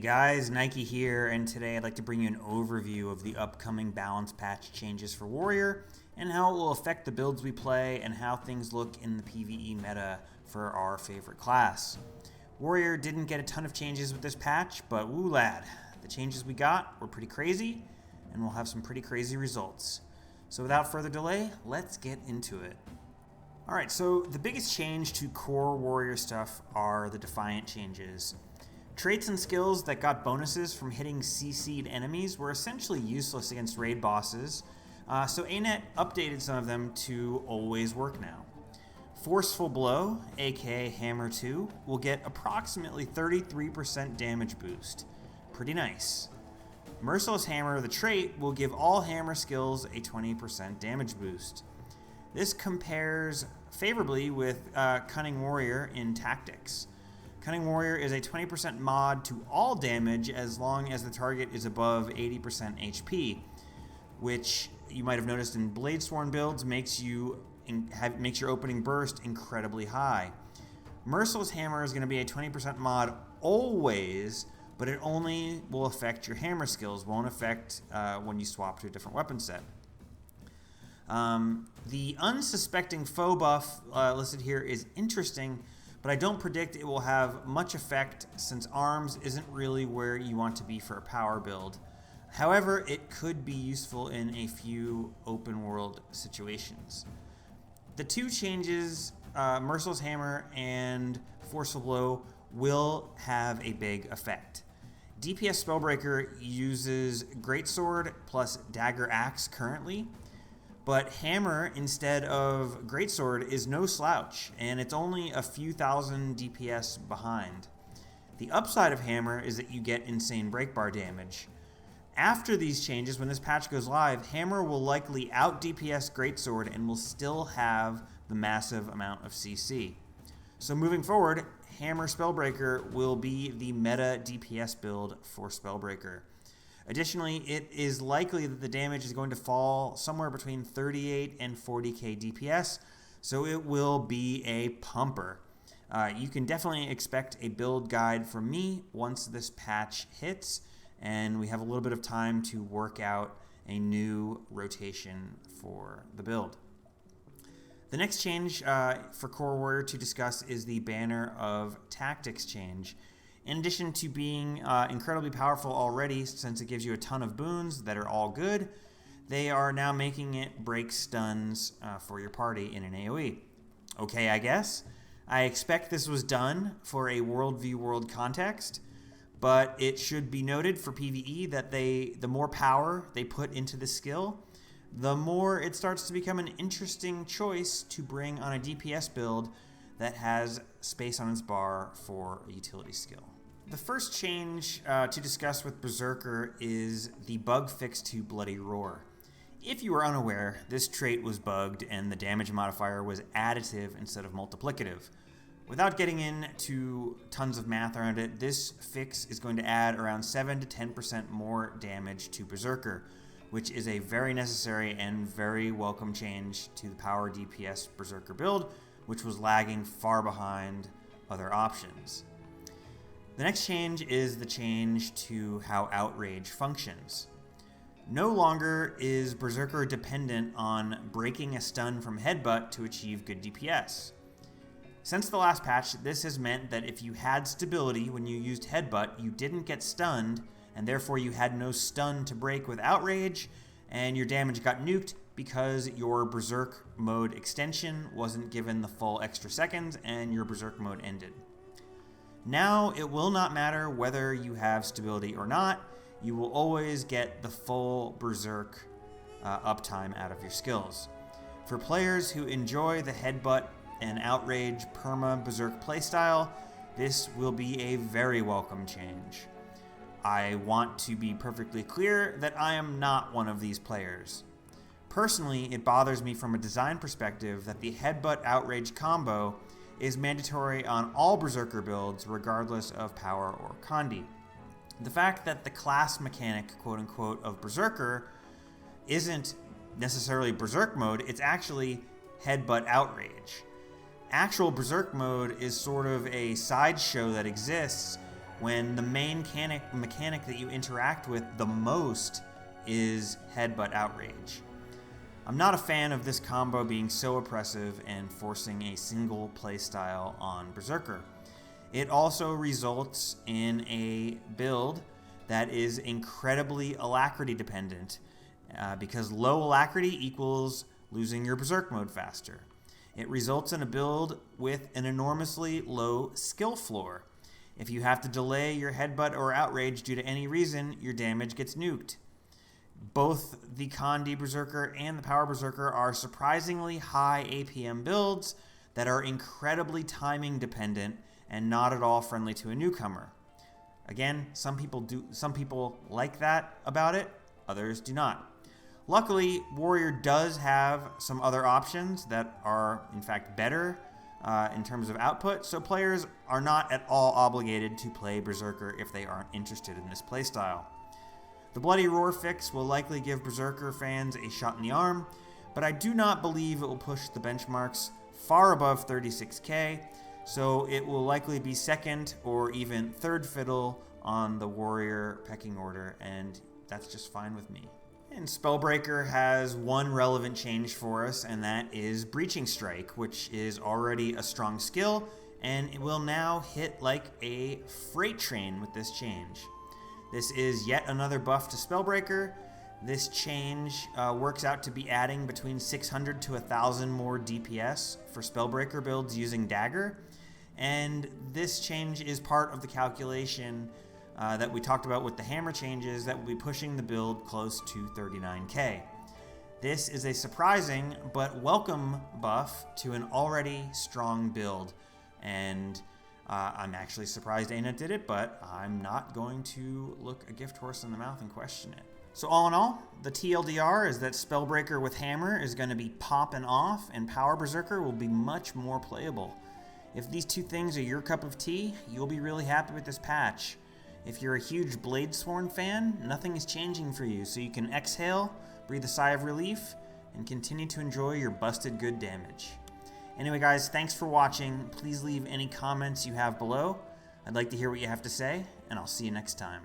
Guys, Nike here, and today I'd like to bring you an overview of the upcoming balance patch changes for Warrior and how it will affect the builds we play and how things look in the PvE meta for our favorite class. Warrior didn't get a ton of changes with this patch, but woo lad, the changes we got were pretty crazy, and we'll have some pretty crazy results. So without further delay, let's get into it. Alright, so the biggest change to core Warrior stuff are the Defiant changes. Traits and skills that got bonuses from hitting CC'd enemies were essentially useless against raid bosses, so ANET updated some of them to always work now. Forceful Blow, aka Hammer 2, will get approximately 33% damage boost. Pretty nice. Merciless Hammer, the trait, will give all hammer skills a 20% damage boost. This compares favorably with Cunning Warrior in Tactics. Cunning Warrior is a 20% mod to all damage as long as the target is above 80% HP, which you might have noticed in Bladesworn builds makes your opening burst incredibly high. Merciless Hammer is going to be a 20% mod always, but it only will affect your hammer skills, won't affect when you swap to a different weapon set. The Unsuspecting Foe buff listed here is interesting, but I don't predict it will have much effect since arms isn't really where you want to be for a power build. However, it could be useful in a few open world situations. The two changes, Merciless Hammer and Forceful Blow, will have a big effect. DPS Spellbreaker uses Greatsword plus Dagger Axe currently, but Hammer instead of Greatsword is no slouch, and it's only a few thousand DPS behind. The upside of Hammer is that you get insane breakbar damage. After these changes, when this patch goes live, Hammer will likely out DPS Greatsword and will still have the massive amount of CC. So moving forward, Hammer Spellbreaker will be the meta DPS build for Spellbreaker. Additionally, it is likely that the damage is going to fall somewhere between 38 and 40k DPS, so it will be a pumper. You can definitely expect a build guide from me once this patch hits, and we have a little bit of time to work out a new rotation for the build. The next change for Core Warrior to discuss is the Banner of Tactics change. In addition to being incredibly powerful already, since it gives you a ton of boons that are all good, they are now making it break stuns for your party in an AoE. Okay, I guess. I expect this was done for a worldview world context, but it should be noted for PvE that the more power they put into the skill, the more it starts to become an interesting choice to bring on a DPS build that has space on its bar for a utility skill. The first change to discuss with Berserker is the bug fix to Bloody Roar. If you are unaware, this trait was bugged and the damage modifier was additive instead of multiplicative. Without getting into tons of math around it, this fix is going to add around 7 to 10% more damage to Berserker, which is a very necessary and very welcome change to the power DPS Berserker build, which was lagging far behind other options. The next change is the change to how Outrage functions. No longer is Berserker dependent on breaking a stun from Headbutt to achieve good DPS. Since the last patch, this has meant that if you had stability when you used Headbutt, you didn't get stunned, and therefore you had no stun to break with Outrage, and your damage got nuked because your Berserk mode extension wasn't given the full extra seconds, and your Berserk mode ended. Now, it will not matter whether you have stability or not, you will always get the full Berserk uptime out of your skills. For players who enjoy the Headbutt and Outrage perma Berserk playstyle, this will be a very welcome change. I want to be perfectly clear that I am not one of these players. Personally, it bothers me from a design perspective that the Headbutt Outrage combo is mandatory on all Berserker builds regardless of power or Condi. The fact that the class mechanic, quote-unquote, of Berserker isn't necessarily Berserk mode, it's actually Headbutt Outrage. Actual Berserk mode is sort of a sideshow that exists when the main mechanic that you interact with the most is Headbutt Outrage. I'm not a fan of this combo being so oppressive and forcing a single playstyle on Berserker. It also results in a build that is incredibly alacrity dependent, because low alacrity equals losing your Berserk mode faster. It results in a build with an enormously low skill floor. If you have to delay your Headbutt or Outrage due to any reason, your damage gets nuked. Both the Kandi Berserker and the Power Berserker are surprisingly high APM builds that are incredibly timing dependent and not at all friendly to a newcomer. Again, some people like that about it, others do not. Luckily, Warrior does have some other options that are, in fact, better in terms of output, so players are not at all obligated to play Berserker if they aren't interested in this playstyle. The Bloody Roar fix will likely give Berserker fans a shot in the arm, but I do not believe it will push the benchmarks far above 36k, so it will likely be second or even third fiddle on the Warrior pecking order, and that's just fine with me. And Spellbreaker has one relevant change for us, and that is Breaching Strike, which is already a strong skill, and it will now hit like a freight train with this change. This is yet another buff to Spellbreaker. This change works out to be adding between 600 to 1,000 more DPS for Spellbreaker builds using Dagger, and this change is part of the calculation that we talked about with the hammer changes that will be pushing the build close to 39k. This is a surprising but welcome buff to an already strong build, and I'm actually surprised Ana did it, but I'm not going to look a gift horse in the mouth and question it. So all in all, the TLDR is that Spellbreaker with hammer is going to be popping off, and Power Berserker will be much more playable. If these two things are your cup of tea, you'll be really happy with this patch. If you're a huge Bladesworn fan, nothing is changing for you, so you can exhale, breathe a sigh of relief, and continue to enjoy your busted good damage. Anyway guys, thanks for watching. Please leave any comments you have below. I'd like to hear what you have to say, and I'll see you next time.